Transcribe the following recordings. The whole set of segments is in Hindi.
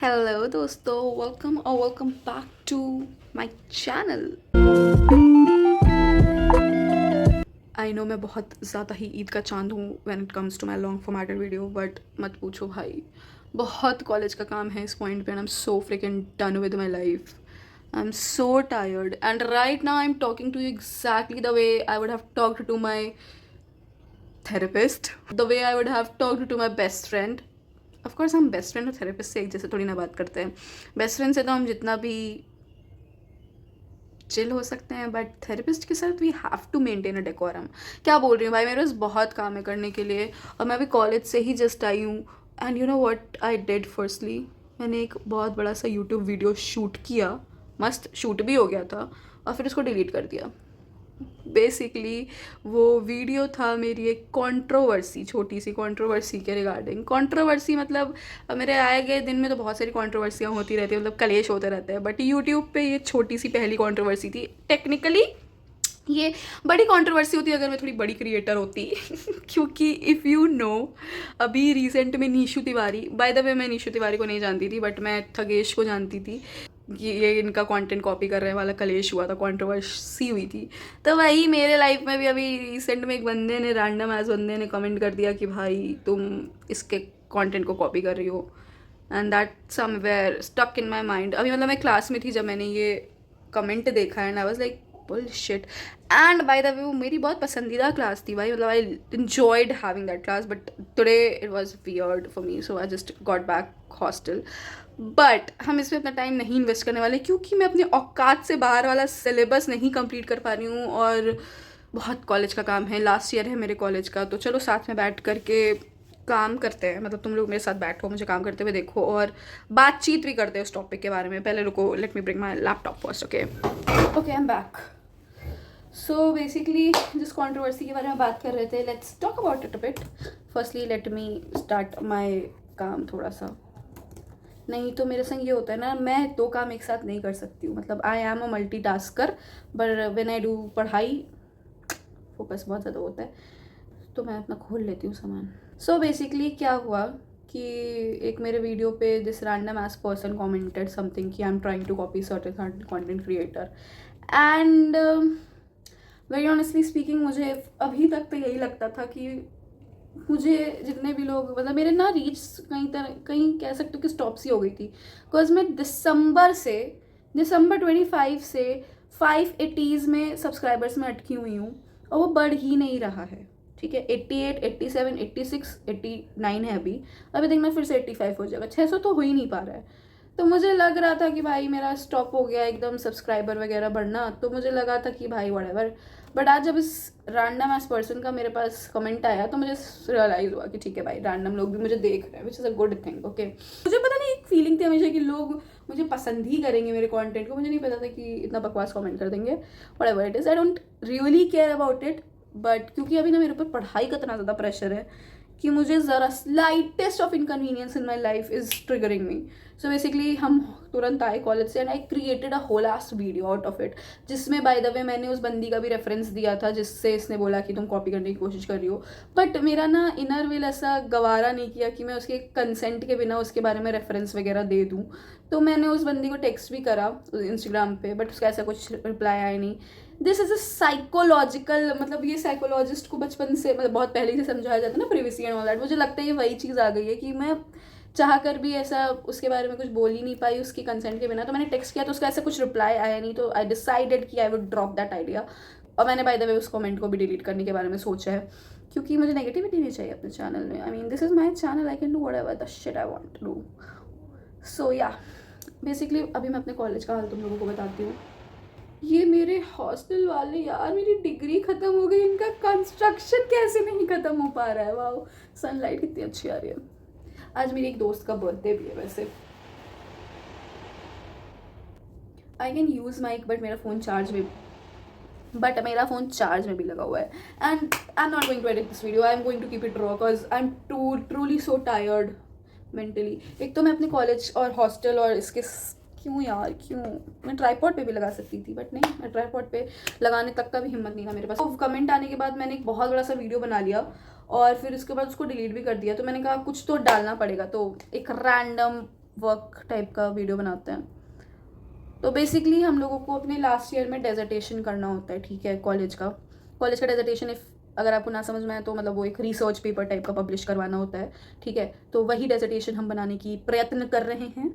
हेलो दोस्तों, welcome back to my channel. I know मैं बहुत ज़्यादा ही ईद का चांद हूँ when it comes to my long formatted video, but मत पूछो भाई, बहुत कॉलेज का काम है इस पॉइंट पे and I am so fricking done with my life. I am so tired and right now I am talking to you exactly the way I would have talked to my therapist, the way I would have talked to my best friend. Of course हम बेस्ट फ्रेंड और थेरेपिस्ट से एक जैसे थोड़ी ना बात करते हैं। बेस्ट फ्रेंड से तो हम जितना भी चिल हो सकते हैं, बट थेरेपिस्ट के साथ we have to maintain a decorum. क्या बोल रही हूँ भाई, मेरे पास बहुत काम है करने के लिए और मैं अभी कॉलेज से ही जस्ट आई हूँ। And you know what I did firstly, मैंने एक बहुत बड़ा सा यूट्यूब वीडियो शूट किया, मस्त शूट भी हो गया था, और फिर उसको डिलीट कर दिया। बेसिकली वो वीडियो था मेरी एक कंट्रोवर्सी, छोटी सी कंट्रोवर्सी के रिगार्डिंग। कंट्रोवर्सी मतलब मेरे आए गए दिन में तो बहुत सारी कंट्रोवर्सियाँ होती रहती है, मतलब कलेश होते रहते हैं, बट यूट्यूब पे ये छोटी सी पहली कंट्रोवर्सी थी। टेक्निकली ये बड़ी कंट्रोवर्सी होती अगर मैं थोड़ी बड़ी क्रिएटर होती क्योंकि इफ़ यू नो, अभी रिसेंट में नीशू तिवारी, बाय द वे मैं नीशू तिवारी को नहीं जानती थी, बट मैं थगेश को जानती थी। ये इनका कंटेंट कॉपी कर रहे वाला कलेश हुआ था, कंट्रोवर्सी हुई थी। तो वही मेरे लाइफ में भी अभी रिसेंट में एक बंदे ने, रैंडम एज बंदे ने कमेंट कर दिया कि भाई तुम इसके कंटेंट को कॉपी कर रही हो, and that somewhere stuck in my mind. अभी मतलब मैं क्लास में थी जब मैंने ये कमेंट देखा and I was like bullshit. And bye the वे वो मेरी बहुत पसंदीदा क्लास थी भाई, मतलब आई enjoyed having that class, but today it was weird for me, so I just got back hostel. But हम इसमें अपना टाइम नहीं इन्वेस्ट करने वाले क्योंकि मैं अपने औकात से बाहर वाला सिलेबस नहीं कंप्लीट कर पा रही हूँ और बहुत कॉलेज का काम है। लास्ट ईयर है मेरे कॉलेज का, तो चलो साथ में बैठ करके काम करते हैं, मतलब तुम लोग मेरे साथ बैठो, मुझे काम करते हुए देखो और बातचीत भी करते हैं उस टॉपिक के बारे में। पहले रुको, let me bring my laptop first. Okay okay, I am back. So basically जिस कंट्रोवर्सी के बारे में बात कर रहे थे, let's talk about it a bit. Firstly let me start my काम थोड़ा सा। नहीं तो मेरे संग ये होता है ना, मैं दो काम एक साथ नहीं कर सकती हूँ, मतलब I am a multi tasker, but when I do पढ़ाई फोकस बहुत ज़्यादा होता है, तो मैं अपना खोल लेती हूँ सामान। सो बेसिकली क्या हुआ कि एक मेरे वीडियो पे this random ass person commented something कि I am trying to copy certain content creator, and very honestly speaking मुझे अभी तक तो यही लगता था कि मुझे जितने भी लोग, मतलब मेरे ना रीच कहीं कह सकते हो कि स्टॉप सी हो गई थी, बिकॉज मैं दिसंबर 25 से 580s में सब्सक्राइबर्स में अटकी हुई हूँ और वो बढ़ ही नहीं रहा है। ठीक है, 88, 87, 86, 89 है अभी। अभी देखना फिर से 85 हो जाएगा, 600 तो हो ही नहीं पा रहा है। तो मुझे लग रहा था कि भाई मेरा स्टॉप हो गया एकदम सब्सक्राइबर वगैरह बढ़ना, तो मुझे लगा था कि भाई व्हाटएवर। बट आज जब इस रैंडम एस पर्सन का मेरे पास कमेंट आया तो मुझे रियलाइज़ हुआ कि ठीक है भाई, रैंडम लोग भी मुझे देख रहे हैं, which is a good thing. Okay, मुझे पता नहीं, एक फीलिंग थी हमेशा कि लोग मुझे पसंद ही करेंगे मेरे कंटेंट को। मुझे नहीं पता था कि इतना बकवास कमेंट कर देंगे। Whatever it is, I don't really care about it. But क्योंकि अभी ना मेरे ऊपर पढ़ाई का इतना ज़्यादा प्रेशर है कि मुझे ज़रा slightest of inconvenience in my life is triggering me. So basically हम तुरंत आए कॉलेज से and I created a whole ass video out of it, जिसमें बाय द वे मैंने उस बंदी का भी रेफरेंस दिया था जिससे इसने बोला कि तुम कॉपी करने की कोशिश कर रही हो। बट मेरा ना इनर विल ऐसा गवारा नहीं किया कि मैं उसके कंसेंट के बिना उसके बारे में रेफरेंस वगैरह दे दूँ। तो मैंने उस बंदी को टेक्स्ट भी करा इंस्टाग्राम पे, बट उसका ऐसा कुछ रिप्लाई आया नहीं। दिस इज़ अ साइकोलॉजिकल, मतलब ये साइकोलॉजिस्ट को बचपन से, मतलब बहुत पहले से समझाया जाता है ना, प्रिवेसी एंड ऑल दैट। मुझे लगता है ये वही चीज़ आ गई है कि मैं चाह कर भी ऐसा उसके बारे में कुछ बोल ही नहीं पाई उसकी कंसेंट के बिना। तो मैंने टेक्स्ट किया तो उसका ऐसा कुछ रिप्लाई आया नहीं, तो आई डिसाइडेड कि I would drop that idea. और मैंने बाय द वे उस कमेंट को भी डिलीट करने के बारे में सोचा है, क्योंकि मुझे नेगेटिविटी नहीं चाहिए अपने चैनल में। I mean this is my channel, I can do whatever the shit I want to do. So yeah basically अभी मैं अपने कॉलेज का हाल तुम लोगों को बताती हूँ। ये मेरे हॉस्टल वाले यार, मेरी डिग्री ख़त्म हो गई, इनका कंस्ट्रक्शन कैसे नहीं ख़त्म हो पा रहा है। वाह, सनलाइट कितनी अच्छी आ रही है। आज मेरी एक दोस्त का बर्थडे भी है वैसे। I can use mic, but मेरा फ़ोन चार्ज में भी लगा हुआ है। And I am not going to edit this video, I am going to keep it raw because I am truly so tired mentally. एक तो मैं अपने कॉलेज और हॉस्टल और इसके, क्यों यार क्यों, मैं ट्राईपॉड पे भी लगा सकती थी, बट नहीं, मैं ट्राईपॉड पे लगाने तक का भी हिम्मत नहीं था मेरे पास। तो कमेंट आने के बाद मैंने एक बहुत बड़ा सा वीडियो बना लिया और फिर उसके बाद उसको डिलीट भी कर दिया। तो मैंने कहा कुछ तो डालना पड़ेगा, तो एक रैंडम वर्क टाइप का वीडियो बनाते हैं। तो बेसिकली हम लोगों को अपने लास्ट ईयर में डेजर्टेशन करना होता है, ठीक है, कॉलेज का डेजर्टेशन इफ अगर आपको ना समझ में आए तो मतलब वो एक रिसर्च पेपर टाइप का पब्लिश करवाना होता है, ठीक है। तो वही डेजर्टेशन हम बनाने की प्रयत्न कर रहे हैं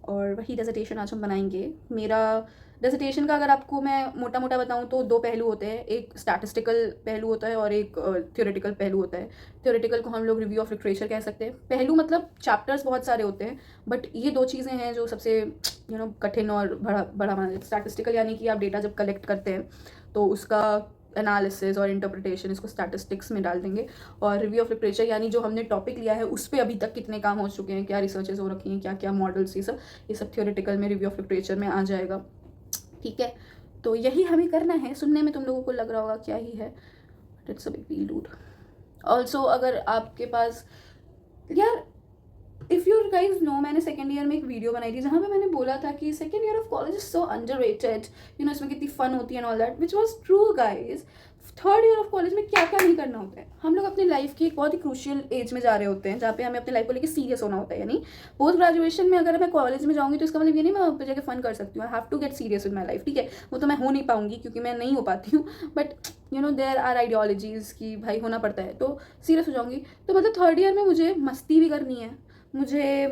और वही डेजर्टेशन आज हम बनाएंगे। मेरा डेजर्टेशन का अगर आपको मैं मोटा मोटा बताऊं तो दो पहलू होते हैं, एक स्टैटिस्टिकल पहलू होता है और एक थ्योरेटिकल पहलू होता है। थ्योरेटिकल को हम लोग रिव्यू ऑफ लिटरेचर कह सकते हैं। पहलू मतलब चैप्टर्स बहुत सारे होते हैं, बट ये दो चीज़ें हैं जो सबसे कठिन और बड़ा बड़ा माना जाता है। स्टैटिस्टिकल यानी कि आप डेटा जब कलेक्ट करते हैं तो उसका एनालिसिस और इंटरप्रिटेशन, इसको स्टैटिस्टिक्स में डाल देंगे। और रिव्यू ऑफ लिटरेचर यानी जो हमने टॉपिक लिया है उस पर अभी तक कितने काम हो चुके हैं, क्या रिसर्चेज हो रखी हैं, क्या क्या मॉडल्स, ये सब थ्योरेटिकल में रिव्यू ऑफ लिटरेचर में आ जाएगा, ठीक है। तो यही हमें करना है। सुनने में तुम लोगों को लग रहा होगा क्या ही है, but it's a big deal dude. Also अगर आपके पास यार, इफ़ यू गाइज नो, मैंने सेकेंड ईयर में एक वीडियो बनाई थी जहाँ पे मैंने बोला था कि second year of college is so underrated, इसमें कितनी फन होती है and all that, which was true guys. Third year of college में क्या क्या नहीं करना होता है। हम लोग अपनी लाइफ की एक बहुत ही क्रूशियल एज में जा रहे होते हैं जहाँ पे हमें अपनी लाइफ को लेकर सीरियस होना होता है। यानी पोस्ट ग्रेजुएशन में अगर मैं कॉलेज में जाऊँगी तो इसका मतलब ये नहीं मैं वहाँ पे जाकर फन कर सकती हूँ। I have to get serious with my life, ठीक है। वो तो मैं हो नहीं पाऊंगी क्योंकि मैं नहीं हो पाती हूँ, बट देयर आर आइडियोलॉजीज़ कि भाई होना पड़ता है, तो सीरियस हो जाऊँगी। तो मतलब थर्ड ईयर में मुझे मस्ती भी करनी है, मुझे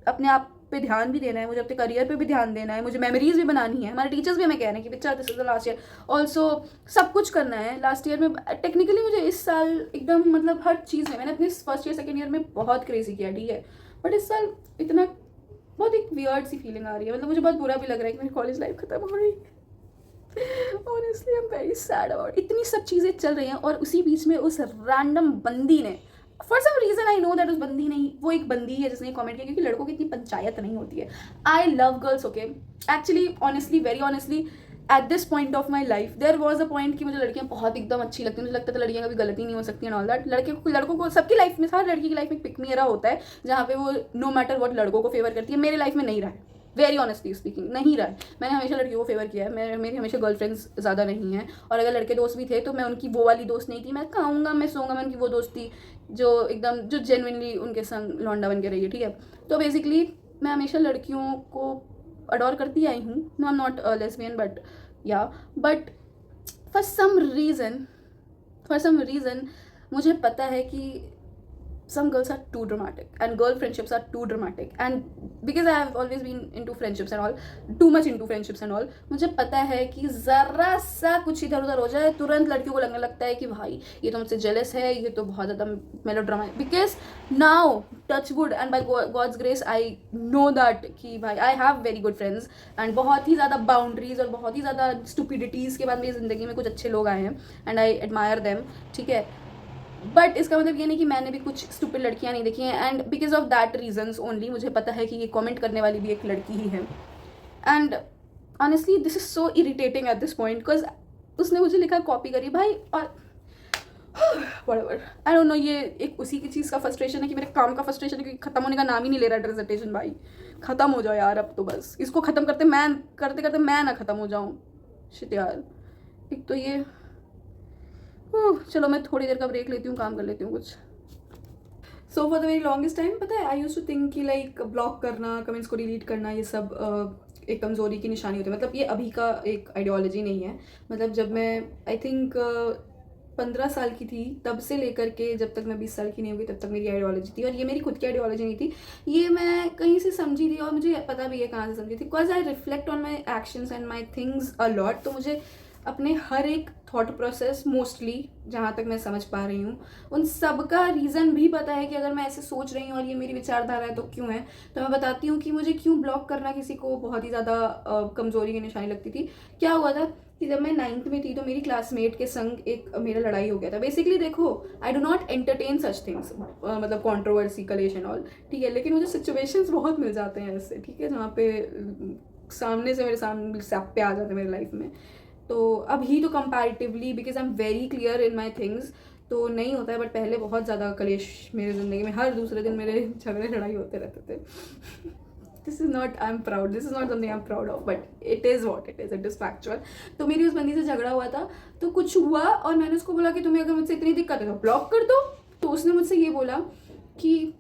अपने आप पे ध्यान भी देना है, मुझे अपने करियर पे भी ध्यान देना है, मुझे मेमोरीज भी बनानी है। हमारे टीचर्स भी हमें कह रहे हैं कि बच्चा this is the last year. Also सब कुछ करना है लास्ट ईयर में। टेक्निकली मुझे इस साल एकदम मतलब हर चीज़ में, मैंने अपने फर्स्ट ईयर सेकेंड ईयर में बहुत क्रेजी किया, ठीक है, बट इस साल इतना बहुत एक वियर्ड सी फीलिंग आ रही है। मतलब मुझे बहुत बुरा भी लग रहा है कि मेरी कॉलेज लाइफ खत्म हो रही है। Honestly I am very sad about, इतनी सब चीज़ें चल रही हैं और उसी बीच में उस रैंडम बंदी ने, for some reason I know that उस बंदी नहीं, वो एक बंदी है जिसने कमेंट किया, क्योंकि लड़कों की इतनी पंचायत नहीं होती है। I love girls, okay, actually honestly very honestly at this point of my life there was a point कि मुझे लड़कियां बहुत एकदम अच्छी लगती हैं। मुझे लगता था लड़कियां कभी गलती नहीं हो सकती एंड ऑल दैट। लड़कों को सबकी लाइफ में, हर लड़की की लाइफ में पिक मी एरा होता है जहाँ पे वो नो मैटर व्हाट लड़कों को फेवर करती है। मेरी लाइफ में नहीं रहा है, वेरी ऑनेस्टली स्पीकिंग नहीं रहा है। मैंने हमेशा लड़कियों को फेवर किया है, मेरी हमेशा गर्लफ्रेंड्स ज़्यादा नहीं हैं, और अगर लड़के दोस्त भी थे तो मैं उनकी वो वाली दोस्त नहीं थी, मैं खाऊंगा मैं सोऊंगा, मैं उनकी वो दोस्त थी जो एकदम जो जेन्युइनली उनके संग लौंडा बन के रही है, ठीक है। तो बेसिकली मैं हमेशा लड़कियों को अडोर करती आई हूँ। No I am not lesbian, but yeah but for some reason मुझे पता है कि some girls are too dramatic and girl friendships are too dramatic, and because I have always been into friendships and all, too much into friendships and all, मुझे पता है कि ज़रा सा कुछ इधर उधर हो जाए तुरंत लड़कियों को लगने लगता है कि भाई ये तो मुझसे जेलस है, ये तो बहुत ज़्यादा melodrama. Because now touch wood and by God's grace I know that कि भाई I have very good friends and बहुत ही ज़्यादा बाउंड्रीज और बहुत ही ज़्यादा स्टूपिडिटीज़ के बाद मेरी ज़िंदगी में कुछ अच्छे लोग आए हैं एंड आई एडमायर देम, ठीक है। बट इसका मतलब ये नहीं कि मैंने भी कुछ स्टूपिड लड़कियां नहीं देखी हैं, and because of that reasons only मुझे पता है कि ये कमेंट करने वाली भी एक लड़की ही है। And honestly this is so irritating eight this point, because उसने मुझे लिखा कॉपी करी भाई, और व्हाटएवर आई डोंट नो, ये एक उसी की चीज़ का फ्रस्ट्रेशन है कि मेरे काम का फ्रस्ट्रेशन है, क्योंकि खत्म होने का नाम ही नहीं ले रहा प्रेजेंटेशन। भाई खत्म हो जाओ यार, अब तो बस इसको खत्म करते करते मैं ना खत्म हो जाऊँ। शिट यार, एक तो ये चलो मैं थोड़ी देर का ब्रेक लेती हूँ, काम कर लेती हूँ कुछ। So for the very longest time पता है आई यूज टू थिंक कि लाइक ब्लॉक करना, कमेंट्स को डिलीट करना, ये सब एक कमज़ोरी की निशानी होती है। मतलब ये अभी का एक आइडियोलॉजी नहीं है। मतलब जब मैं आई थिंक 15 साल की थी तब से लेकर के जब तक मैं 20 साल की नहीं हुई तब तक मेरी आइडियोलॉजी थी, और ये मेरी खुद की आइडियोलॉजी नहीं थी, ये मैं कहीं से समझी थी और मुझे पता भी है कहाँ से समझी थी। Because I reflect on my actions and my things a lot. तो मुझे अपने हर एक थॉट प्रोसेस मोस्टली जहाँ तक मैं समझ पा रही हूँ उन सब का रीज़न भी पता है कि अगर मैं ऐसे सोच रही हूँ और ये मेरी विचारधारा है तो क्यों है। तो मैं बताती हूँ कि मुझे क्यों ब्लॉक करना किसी को बहुत ही ज़्यादा कमज़ोरी की निशानी लगती थी। क्या हुआ था कि जब मैं 9th में थी तो मेरी क्लासमेट के संग एक मेरा लड़ाई हो गया था। बेसिकली देखो, I do not entertain such things, मतलब कॉन्ट्रोवर्सी कलेश एंड ऑल, ठीक है, लेकिन मुझे सिचुएशंस बहुत मिल जाते हैं ऐसे, ठीक है, जहाँ पे सामने से मेरे सामने सैप पे आ जाते हैं मेरी लाइफ में। तो अभी तो comparatively because I am very clear in my things तो नहीं होता है, बट पहले बहुत ज़्यादा कलेश मेरे ज़िंदगी में, हर दूसरे दिन मेरे झगड़े लड़ाई होते रहते थे। This is not something I am proud of, but it is factual. तो मेरी उस बंदी से झगड़ा हुआ था, तो कुछ हुआ और मैंने उसको बोला कि तुम्हें अगर मुझसे इतनी दिक्कत है तो ब्लॉक कर दो। तो उसने मुझसे ये बोला कि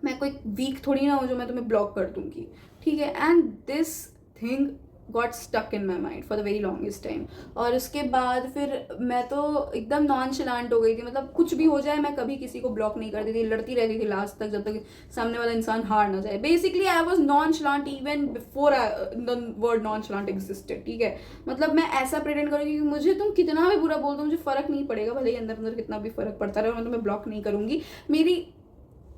मैं कोई वीक थोड़ी ना हूँ जो मैं तुम्हें ब्लॉक कर दूंगी, ठीक है। And this thing got stuck in my mind for the very longest time. और उसके बाद फिर मैं तो एकदम नॉन चलांट हो गई थी, मतलब कुछ भी हो जाए मैं कभी किसी को ब्लॉक नहीं करती थी, लड़ती रहती थी लास्ट तक जब तक सामने वाला इंसान हार ना जाए। Basically I was nonchalant even before the word nonchalant existed, ठीक है। मतलब मैं ऐसा प्रेटेंड करूँगी कि मुझे तुम कितना भी बुरा बोल दो मुझे फर्क नहीं पड़ेगा, भले ही अंदर अंदर कितना भी फर्क पड़ता रहे, मैं तुम्हें ब्लॉक नहीं करूंगी। मेरी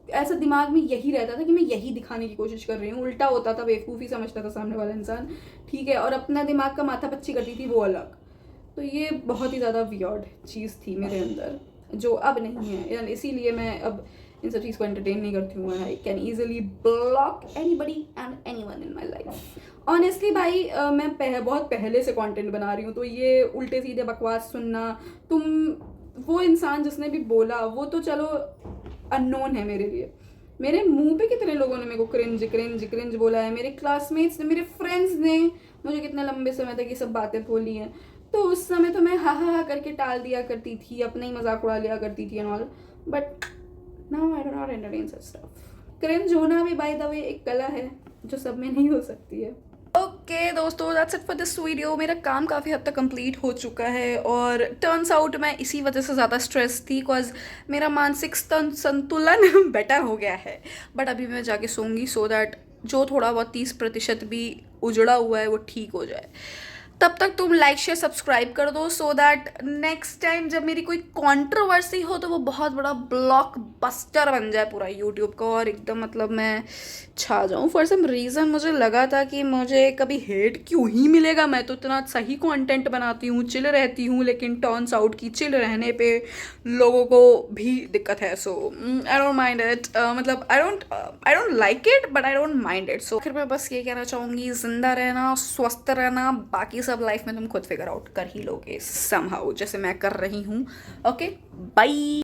ऐसा दिमाग में यही रहता था कि मैं यही दिखाने की कोशिश कर रही हूँ। उल्टा होता था, बेवकूफ़ी समझता था सामने वाला इंसान, ठीक है, और अपना दिमाग का माथा पच्ची करती थी वो अलग। तो ये बहुत ही ज़्यादा वियर्ड चीज़ थी मेरे अंदर जो अब नहीं है, यानी इसीलिए मैं अब इन सब चीज़ को एंटरटेन नहीं करती हूँ। I can easily block anybody and anyone in my life. Honestly भाई मैं बहुत पहले से कंटेंट बना रही हूँ, तो ये उल्टे सीधे बकवास सुनना, तुम वो इंसान जिसने भी बोला वो तो चलो अननोन है मेरे लिए। मेरे मुंह पे कितने लोगों ने मेरे को क्रिंज क्रिंज क्रिंज बोला है, मेरे क्लासमेट्स ने, मेरे फ्रेंड्स ने मुझे कितने लंबे समय तक ये सब बातें बोली हैं। तो उस समय तो मैं हा हा हा करके टाल दिया करती थी, अपना ही मजाक उड़ा लिया करती थी and all, but now I do not entertain such stuff. Cringe होना भी बाय द वे एक कला है जो सब में नहीं हो सकती है। ओके दोस्तों, that's it for this video. मेरा काम काफ़ी हद तक कंप्लीट हो चुका है और टर्न्स आउट मैं इसी वजह से ज़्यादा स्ट्रेस थी, बिकॉज मेरा मानसिक संतुलन बेटर हो गया है। बट अभी मैं जाके सोऊंगी सो दैट जो थोड़ा बहुत 30% भी उजड़ा हुआ है वो ठीक हो जाए। तब तक तुम लाइक शेयर सब्सक्राइब कर दो सो दैट नेक्स्ट टाइम जब मेरी कोई कंट्रोवर्सी हो तो वो बहुत बड़ा ब्लॉकबस्टर बन जाए पूरा यूट्यूब का और एकदम मतलब मैं छा जाऊँ। फॉर सम रीज़न मुझे लगा था कि मुझे कभी हेट क्यों ही मिलेगा, मैं तो इतना सही कंटेंट बनाती हूँ, चिल रहती हूँ, लेकिन टर्न्स आउट की चिल रहने पे लोगों को भी दिक्कत है। So I don't mind it, मतलब I don't like it but I don't mind it. So फिर मैं बस ये कहना चाहूँगी, जिंदा रहना, स्वस्थ रहना, बाकी सब लाइफ में तुम खुद फिगर आउट कर ही लोगे समहाउ, जैसे मैं कर रही हूँ। Okay bye.